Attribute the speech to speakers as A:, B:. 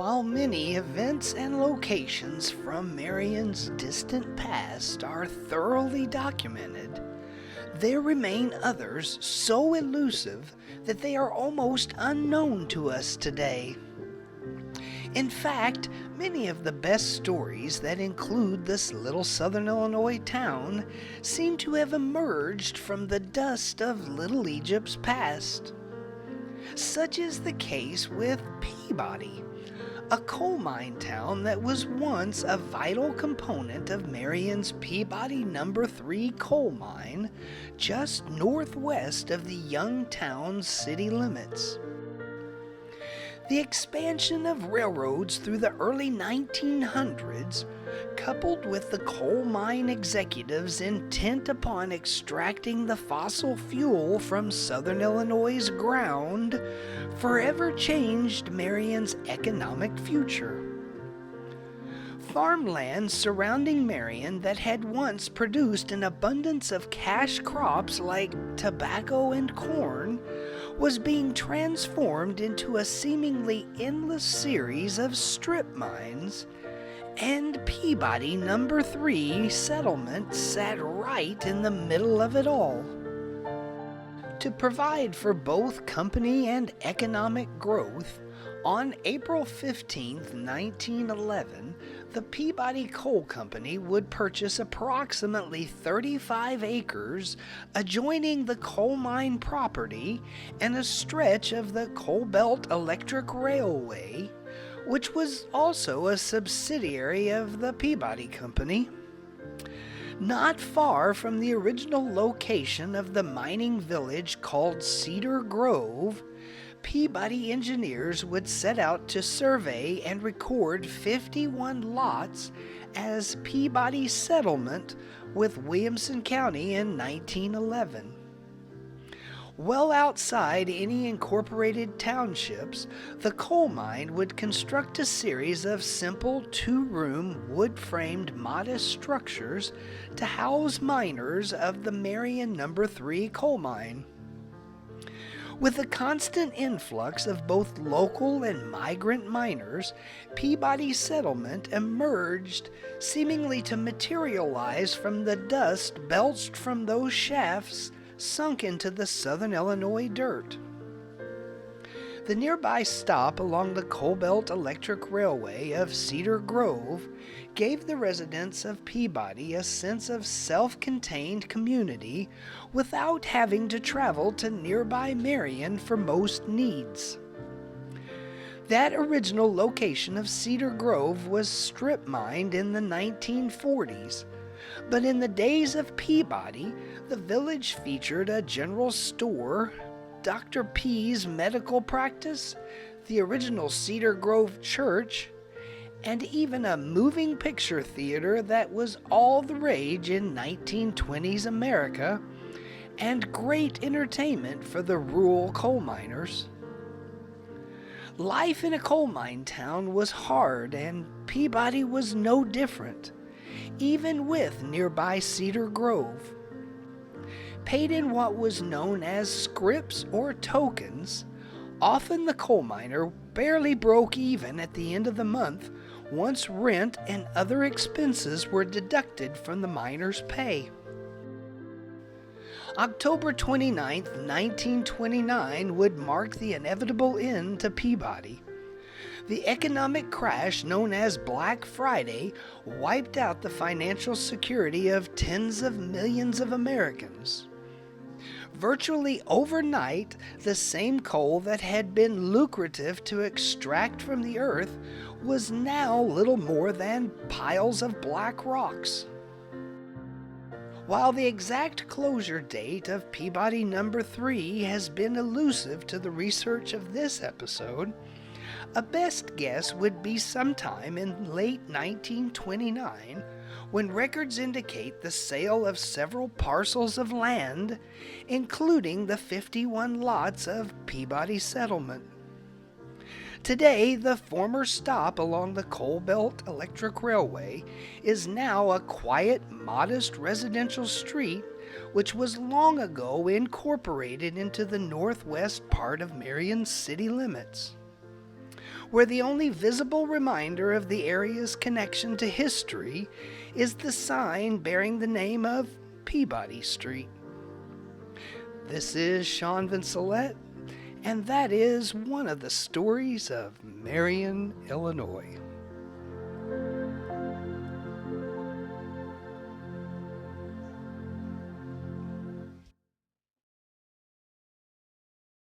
A: While many events and locations from Marion's distant past are thoroughly documented, there remain others so elusive that they are almost unknown to us today. In fact, many of the best stories that include this little southern Illinois town seem to have emerged from the dust of Little Egypt's past. Such is the case with Peabody, a coal mine town that was once a vital component of Marion's Peabody No. 3 coal mine, just northwest of the young town's city limits. The expansion of railroads through the early 1900s, coupled with the coal mine executives intent upon extracting the fossil fuel from southern Illinois' ground, forever changed Marion's economic future. Farmland surrounding Marion that had once produced an abundance of cash crops like tobacco and corn was being transformed into a seemingly endless series of strip mines, and Peabody No. 3 Settlement sat right in the middle of it all. To provide for both company and economic growth, on April 15, 1911, the Peabody Coal Company would purchase approximately 35 acres adjoining the coal mine property and a stretch of the Coal Belt Electric Railway, which was also a subsidiary of the Peabody Company. Not far from the original location of the mining village called Cedar Grove, Peabody engineers would set out to survey and record 51 lots as Peabody Settlement with Williamson County in 1911. Well outside any incorporated townships, the coal mine would construct a series of simple two-room wood-framed modest structures to house miners of the Marion No. 3 coal mine. With the constant influx of both local and migrant miners, Peabody Settlement emerged, seemingly to materialize from the dust belched from those shafts sunk into the southern Illinois dirt. The nearby stop along the Coal Belt Electric Railway of Cedar Grove gave the residents of Peabody a sense of self-contained community without having to travel to nearby Marion for most needs. That original location of Cedar Grove was strip mined in the 1940s, but in the days of Peabody, the village featured a general store, Dr. P's medical practice, the original Cedar Grove Church, and even a moving picture theater that was all the rage in 1920s America, and great entertainment for the rural coal miners. Life in a coal mine town was hard, and Peabody was no different, even with nearby Cedar Grove. Paid in what was known as scrips or tokens, often the coal miner barely broke even at the end of the month once rent and other expenses were deducted from the miner's pay. October 29, 1929 would mark the inevitable end to Peabody. The economic crash known as Black Friday wiped out the financial security of tens of millions of Americans. Virtually overnight, the same coal that had been lucrative to extract from the earth was now little more than piles of black rocks. While the exact closure date of Peabody No. 3 has been elusive to the research of this episode, a best guess would be sometime in late 1929, when records indicate the sale of several parcels of land, including the 51 lots of Peabody Settlement. Today, the former stop along the Coal Belt Electric Railway is now a quiet, modest residential street which was long ago incorporated into the northwest part of Marion's city limits. where the only visible reminder of the area's connection to history is the sign bearing the name of Peabody Street. This is Sean Vincelette, and that is one of the stories of Marion, Illinois.